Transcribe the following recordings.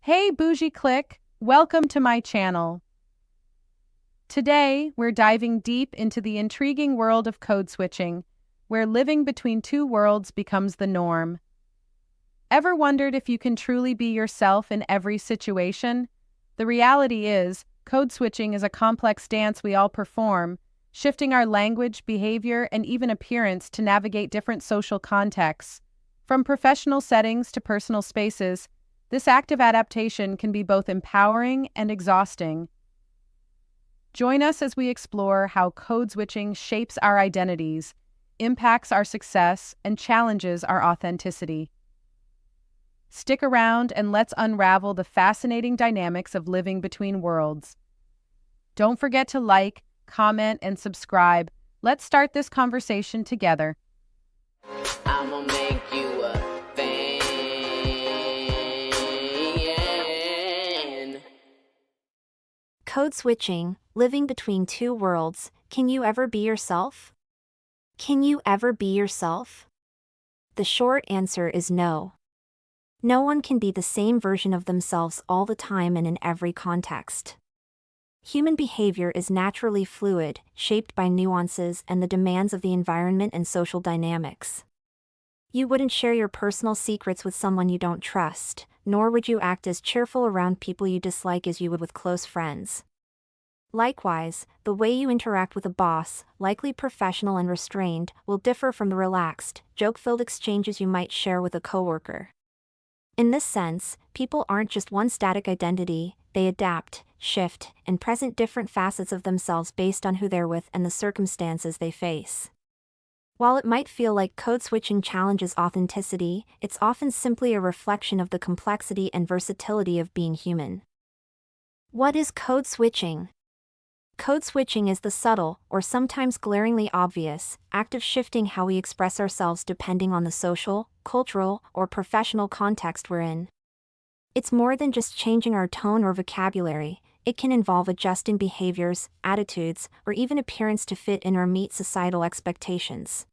Hey Bougie Click, welcome to my channel. Today, we're diving deep into the intriguing world of code switching, where living between two worlds becomes the norm. Ever wondered if you can truly be yourself in every situation? The reality is, code switching is a complex dance we all perform, shifting our language, behavior, and even appearance to navigate different social contexts. From professional settings to personal spaces, this active adaptation can be both empowering and exhausting. Join us as we explore how code switching shapes our identities, impacts our success, and challenges our authenticity. Stick around and let's unravel the fascinating dynamics of living between worlds. Don't forget to like, comment, and subscribe. Let's start this conversation together. I'ma make you a fan. Code switching, living between two worlds. Can you ever be yourself? Can you ever be yourself? The short answer is no. No one can be the same version of themselves all the time and in every context. Human behavior is naturally fluid, shaped by nuances and the demands of the environment and social dynamics. You wouldn't share your personal secrets with someone you don't trust, nor would you act as cheerful around people you dislike as you would with close friends. Likewise, the way you interact with a boss, likely professional and restrained, will differ from the relaxed, joke-filled exchanges you might share with a coworker. In this sense, people aren't just one static identity, they adapt, shift, and present different facets of themselves based on who they're with and the circumstances they face. While it might feel like code switching challenges authenticity, it's often simply a reflection of the complexity and versatility of being human. What is code switching? Code switching is the subtle, or sometimes glaringly obvious, act of shifting how we express ourselves depending on the social, cultural, or professional context we're in. It's more than just changing our tone or vocabulary. It can involve adjusting behaviors, attitudes, or even appearance to fit in or meet societal expectations.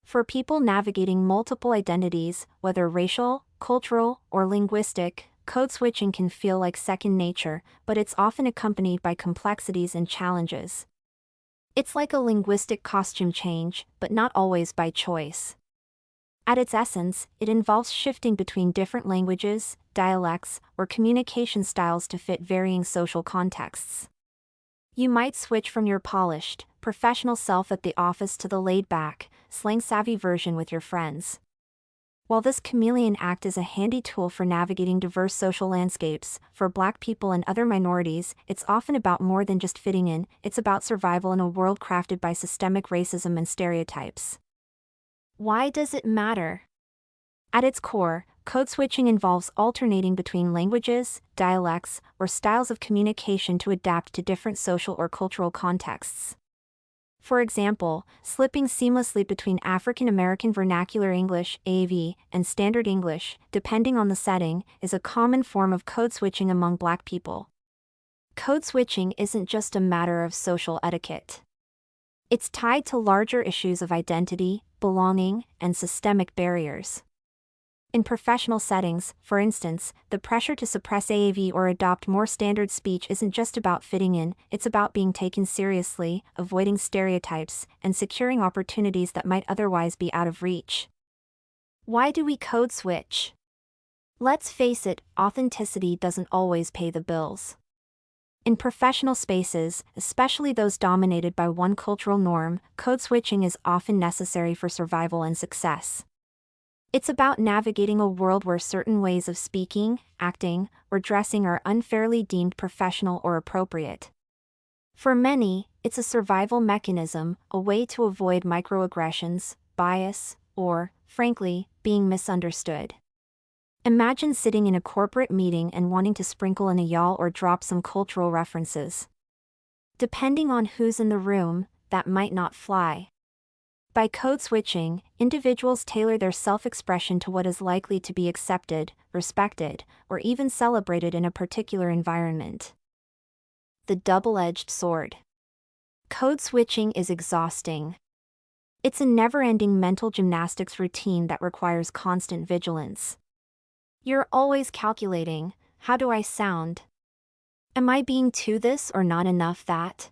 For people navigating multiple identities, whether racial, cultural, or linguistic, code switching can feel like second nature, but it's often accompanied by complexities and challenges. It's like a linguistic costume change, but not always by choice. At its essence, it involves shifting between different languages, dialects, or communication styles to fit varying social contexts. You might switch from your polished, professional self at the office to the laid-back, slang-savvy version with your friends. While this chameleon act is a handy tool for navigating diverse social landscapes, for Black people and other minorities, it's often about more than just fitting in, it's about survival in a world crafted by systemic racism and stereotypes. Why does it matter? At its core, code switching involves alternating between languages, dialects, or styles of communication to adapt to different social or cultural contexts. For example, slipping seamlessly between African American Vernacular English (AV) and Standard English, depending on the setting, is a common form of code switching among Black people. Code switching isn't just a matter of social etiquette. It's tied to larger issues of identity, belonging, and systemic barriers. In professional settings, for instance, the pressure to suppress AAV or adopt more standard speech isn't just about fitting in, it's about being taken seriously, avoiding stereotypes, and securing opportunities that might otherwise be out of reach. Why do we code switch? Let's face it, authenticity doesn't always pay the bills. In professional spaces, especially those dominated by one cultural norm, code switching is often necessary for survival and success. It's about navigating a world where certain ways of speaking, acting, or dressing are unfairly deemed professional or appropriate. For many, it's a survival mechanism, a way to avoid microaggressions, bias, or, frankly, being misunderstood. Imagine sitting in a corporate meeting and wanting to sprinkle in a y'all or drop some cultural references. Depending on who's in the room, that might not fly. By code switching, individuals tailor their self-expression to what is likely to be accepted, respected, or even celebrated in a particular environment. The double-edged sword. Code switching is exhausting. It's a never-ending mental gymnastics routine that requires constant vigilance. You're always calculating, How do I sound? Am I being too this or not enough that?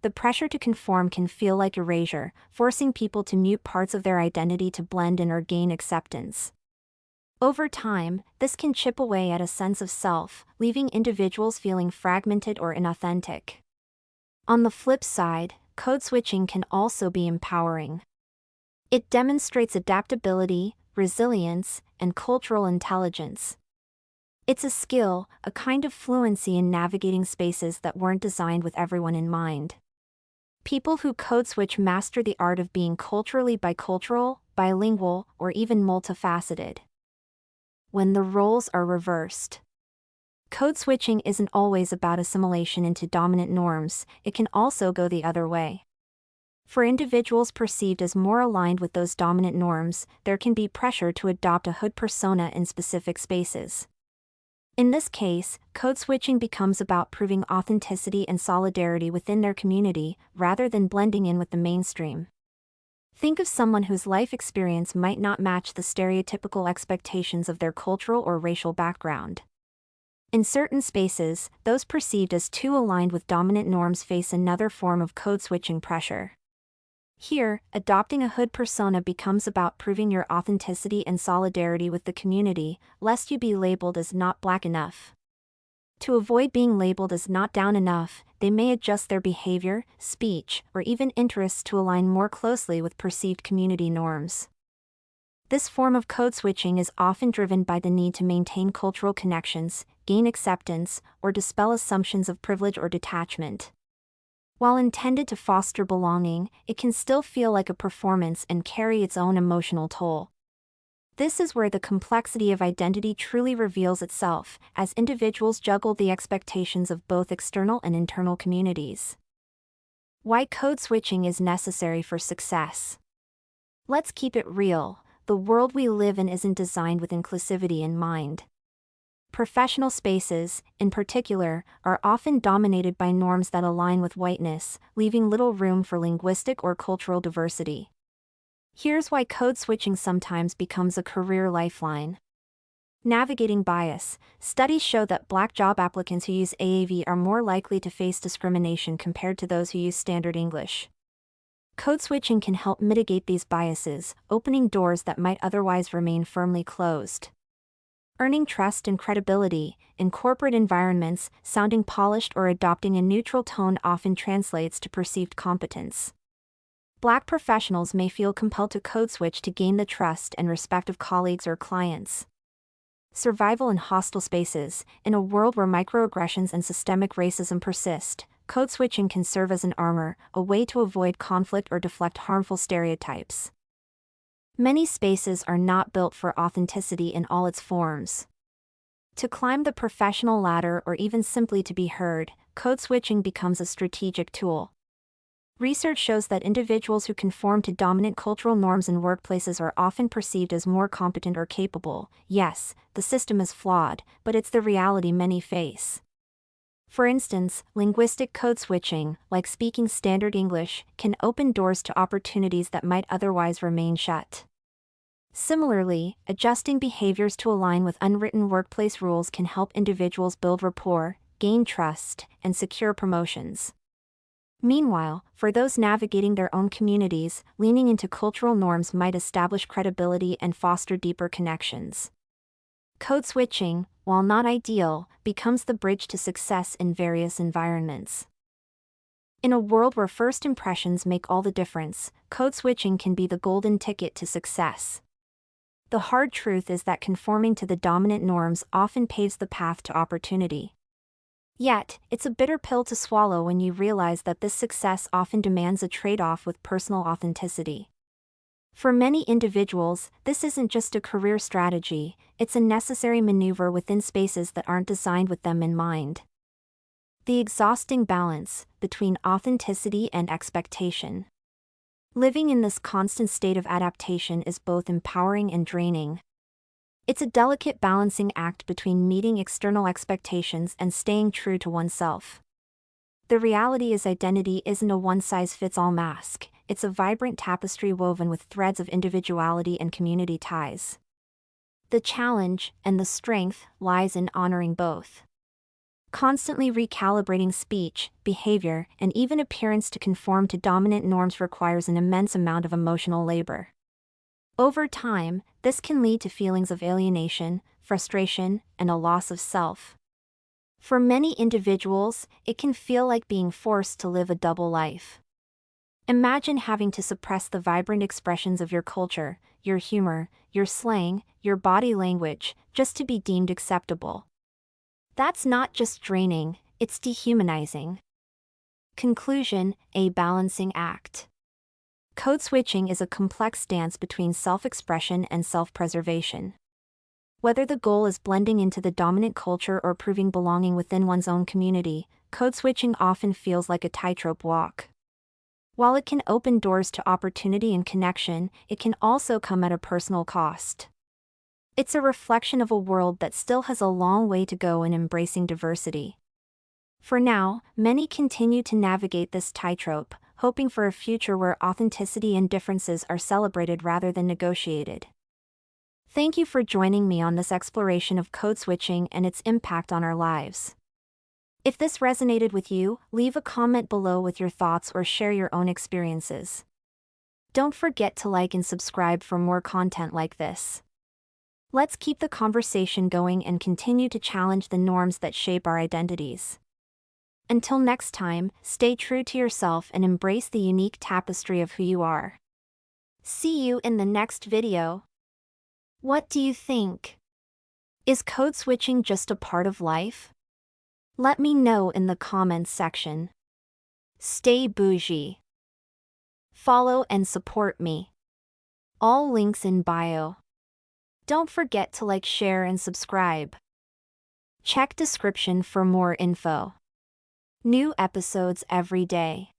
The pressure to conform can feel like erasure, forcing people to mute parts of their identity to blend in or gain acceptance. Over time, this can chip away at a sense of self, leaving individuals feeling fragmented or inauthentic. On the flip side, code switching can also be empowering. It demonstrates adaptability, resilience, and cultural intelligence. It's a skill, a kind of fluency in navigating spaces that weren't designed with everyone in mind. People who code switch master the art of being culturally bicultural, bilingual, or even multifaceted. When the roles are reversed. Code switching isn't always about assimilation into dominant norms, it can also go the other way. For individuals perceived as more aligned with those dominant norms, there can be pressure to adopt a hood persona in specific spaces. In this case, code switching becomes about proving authenticity and solidarity within their community, rather than blending in with the mainstream. Think of someone whose life experience might not match the stereotypical expectations of their cultural or racial background. In certain spaces, those perceived as too aligned with dominant norms face another form of code switching pressure. Here, adopting a hood persona becomes about proving your authenticity and solidarity with the community, lest you be labeled as not black enough. To avoid being labeled as not down enough, they may adjust their behavior, speech, or even interests to align more closely with perceived community norms. This form of code switching is often driven by the need to maintain cultural connections, gain acceptance, or dispel assumptions of privilege or detachment. While intended to foster belonging, it can still feel like a performance and carry its own emotional toll. This is where the complexity of identity truly reveals itself, as individuals juggle the expectations of both external and internal communities. Why code switching is necessary for success. Let's keep it real, the world we live in isn't designed with inclusivity in mind. Professional spaces, in particular, are often dominated by norms that align with whiteness, leaving little room for linguistic or cultural diversity. Here's why code switching sometimes becomes a career lifeline. Navigating bias. Studies show that Black job applicants who use AAV are more likely to face discrimination compared to those who use standard English. Code switching can help mitigate these biases, opening doors that might otherwise remain firmly closed. Earning trust and credibility. In corporate environments, sounding polished or adopting a neutral tone often translates to perceived competence. Black professionals may feel compelled to code switch to gain the trust and respect of colleagues or clients. Survival in hostile spaces. In a world where microaggressions and systemic racism persist, code switching can serve as an armor, a way to avoid conflict or deflect harmful stereotypes. Many spaces are not built for authenticity in all its forms. To climb the professional ladder or even simply to be heard, code switching becomes a strategic tool. Research shows that individuals who conform to dominant cultural norms in workplaces are often perceived as more competent or capable. Yes, the system is flawed, but it's the reality many face. For instance, linguistic code switching, like speaking standard English, can open doors to opportunities that might otherwise remain shut. Similarly, adjusting behaviors to align with unwritten workplace rules can help individuals build rapport, gain trust, and secure promotions. Meanwhile, for those navigating their own communities, leaning into cultural norms might establish credibility and foster deeper connections. Code switching, while not ideal, becomes the bridge to success in various environments. In a world where first impressions make all the difference, code switching can be the golden ticket to success. The hard truth is that conforming to the dominant norms often paves the path to opportunity. Yet, it's a bitter pill to swallow when you realize that this success often demands a trade-off with personal authenticity. For many individuals, this isn't just a career strategy, it's a necessary maneuver within spaces that aren't designed with them in mind. The exhausting balance between authenticity and expectation. Living in this constant state of adaptation is both empowering and draining. It's a delicate balancing act between meeting external expectations and staying true to oneself. The reality is identity isn't a one-size-fits-all mask, it's a vibrant tapestry woven with threads of individuality and community ties. The challenge and the strength lies in honoring both. Constantly recalibrating speech, behavior, and even appearance to conform to dominant norms requires an immense amount of emotional labor. Over time, this can lead to feelings of alienation, frustration, and a loss of self. For many individuals, it can feel like being forced to live a double life. Imagine having to suppress the vibrant expressions of your culture, your humor, your slang, your body language, just to be deemed acceptable. That's not just draining, it's dehumanizing. Conclusion: a balancing act. Code switching is a complex dance between self-expression and self-preservation. Whether the goal is blending into the dominant culture or proving belonging within one's own community, code switching often feels like a tightrope walk. While it can open doors to opportunity and connection, it can also come at a personal cost. It's a reflection of a world that still has a long way to go in embracing diversity. For now, many continue to navigate this tightrope, hoping for a future where authenticity and differences are celebrated rather than negotiated. Thank you for joining me on this exploration of code switching and its impact on our lives. If this resonated with you, leave a comment below with your thoughts or share your own experiences. Don't forget to like and subscribe for more content like this. Let's keep the conversation going and continue to challenge the norms that shape our identities. Until next time, stay true to yourself and embrace the unique tapestry of who you are. See you in the next video. What do you think? Is code switching just a part of life? Let me know in the comments section. Stay bougie. Follow and support me. All links in bio. Don't forget to like, share, and subscribe. Check description for more info. New episodes every day.